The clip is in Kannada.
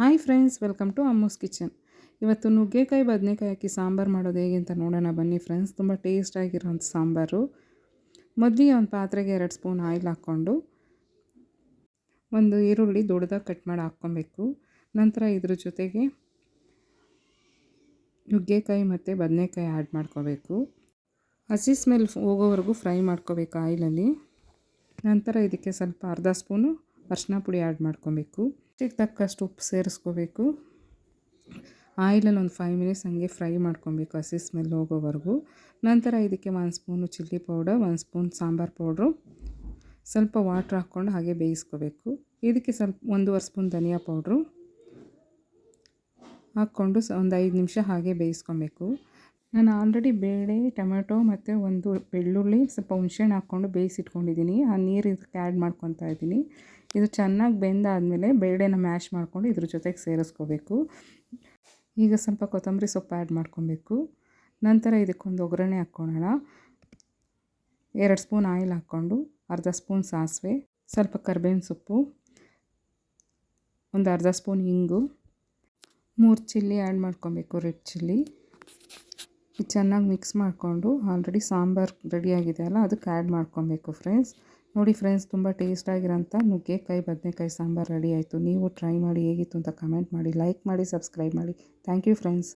Hi friends, welcome to Ammu's kitchen. ಇವತ್ತು ನುಗ್ಗೆಕಾಯಿ ಬದನೆಕಾಯಿ ಹಾಕಿ ಸಾಂಬಾರು ಮಾಡೋದು ಹೇಗೆ ಅಂತ ನೋಡೋಣ ಬನ್ನಿ ಫ್ರೆಂಡ್ಸ್. ತುಂಬ ಟೇಸ್ಟಾಗಿರೋಂಥ ಸಾಂಬಾರು. ಮೊದಲಿಗೆ ಒಂದು ಪಾತ್ರೆಗೆ 2 ಸ್ಪೂನ್ ಆಯಿಲ್ ಹಾಕ್ಕೊಂಡು ಒಂದು ಈರುಳ್ಳಿ ದೊಡ್ಡದಾಗಿ ಕಟ್ ಮಾಡಿ ಹಾಕ್ಕೊಬೇಕು. ನಂತರ ಇದ್ರ ಜೊತೆಗೆ ನುಗ್ಗೆಕಾಯಿ ಮತ್ತು ಬದನೆಕಾಯಿ ಆ್ಯಡ್ ಮಾಡ್ಕೋಬೇಕು. ಹಸಿ ಸ್ಮೆಲ್ ಹೋಗೋವರೆಗೂ ಫ್ರೈ ಮಾಡ್ಕೋಬೇಕು ಆಯಿಲಲ್ಲಿ. ನಂತರ ಇದಕ್ಕೆ ಸ್ವಲ್ಪ ಅರ್ಧ ಸ್ಪೂನು ಅರಿಶಿನ ಪುಡಿ ಆ್ಯಡ್ ಮಾಡ್ಕೊಬೇಕು. ರುಚಿಗೆ ತಕ್ಕಷ್ಟು ಉಪ್ಪು ಸೇರಿಸ್ಕೋಬೇಕು. ಆಯಿಲಲ್ಲಿ ಒಂದು 5 ಮಿನಿಟ್ಸ್ ಹಂಗೆ ಫ್ರೈ ಮಾಡ್ಕೊಬೇಕು ಹಸಿ ಸ್ಮೆಲ್ ಹೋಗೋವರೆಗೂ. ನಂತರ ಇದಕ್ಕೆ 1 spoon chilli powder, 1 spoon sambar powder, ಸ್ವಲ್ಪ ವಾಟ್ರ್ ಹಾಕ್ಕೊಂಡು ಹಾಗೆ ಬೇಯಿಸ್ಕೋಬೇಕು. ಇದಕ್ಕೆ ಸ್ವಲ್ಪ 1.5 ಸ್ಪೂನ್ ಧನಿಯಾ ಪೌಡ್ರು ಹಾಕ್ಕೊಂಡು ಒಂದು 5 ನಿಮಿಷ ಹಾಗೆ ಬೇಯಿಸ್ಕೊಬೇಕು. ನಾನು ಆಲ್ರೆಡಿ ಬೇಳೆ, ಟೊಮೆಟೊ ಮತ್ತು ಒಂದು ಬೆಳ್ಳುಳ್ಳಿ, ಸ್ವಲ್ಪ ಹುಣಸೆಹಣ್ಣು ಹಾಕ್ಕೊಂಡು ಬೇಯಿಸಿಟ್ಕೊಂಡಿದ್ದೀನಿ. ಆ ನೀರು ಇದಕ್ಕೆ ಆ್ಯಡ್ ಮಾಡ್ಕೊತಾ ಇದ್ದೀನಿ. ಇದು ಚೆನ್ನಾಗಿ ಬೆಂದಾದಮೇಲೆ ಬೇಳೆನ ಮ್ಯಾಶ್ ಮಾಡ್ಕೊಂಡು ಇದ್ರ ಜೊತೆಗೆ ಸೇರಿಸ್ಕೋಬೇಕು. ಈಗ ಸ್ವಲ್ಪ ಕೊತ್ತಂಬರಿ ಸೊಪ್ಪು ಆ್ಯಡ್ ಮಾಡ್ಕೊಬೇಕು. ನಂತರ ಇದಕ್ಕೊಂದು ಒಗ್ಗರಣೆ ಹಾಕ್ಕೊಳ್ಳೋಣ. 2 ಸ್ಪೂನ್ ಆಯಿಲ್ ಹಾಕ್ಕೊಂಡು ಅರ್ಧ ಸ್ಪೂನ್ ಸಾಸಿವೆ, ಸ್ವಲ್ಪ ಕರಿಬೇವಿನ ಸೊಪ್ಪು, ಒಂದು ಅರ್ಧ ಸ್ಪೂನ್ ಇಂಗು, 3 ಚಿಲ್ಲಿ ಆ್ಯಡ್ ಮಾಡ್ಕೊಬೇಕು, ರೆಡ್ ಚಿಲ್ಲಿ. ಇದು ಚೆನ್ನಾಗಿ ಮಿಕ್ಸ್ ಮಾಡಿಕೊಂಡು ಆಲ್ರೆಡಿ ಸಾಂಬಾರು ರೆಡಿಯಾಗಿದೆ ಅಲ್ಲ, ಅದಕ್ಕೆ ಆ್ಯಡ್ ಮಾಡ್ಕೊಬೇಕು ಫ್ರೆಂಡ್ಸ್. ನೋಡಿ ಫ್ರೆಂಡ್ಸ್, ತುಂಬ ಟೇಸ್ಟಾಗಿರೋಂಥ ನುಗ್ಗೆಕಾಯಿ ಬದನೆಕಾಯಿ ಸಾಂಬಾರು ರೆಡಿ ಆಯಿತು. ನೀವು ಟ್ರೈ ಮಾಡಿ ಹೇಗಿತ್ತು ಅಂತ ಕಮೆಂಟ್ ಮಾಡಿ, ಲೈಕ್ ಮಾಡಿ, ಸಬ್ಸ್ಕ್ರೈಬ್ ಮಾಡಿ. Thank you friends.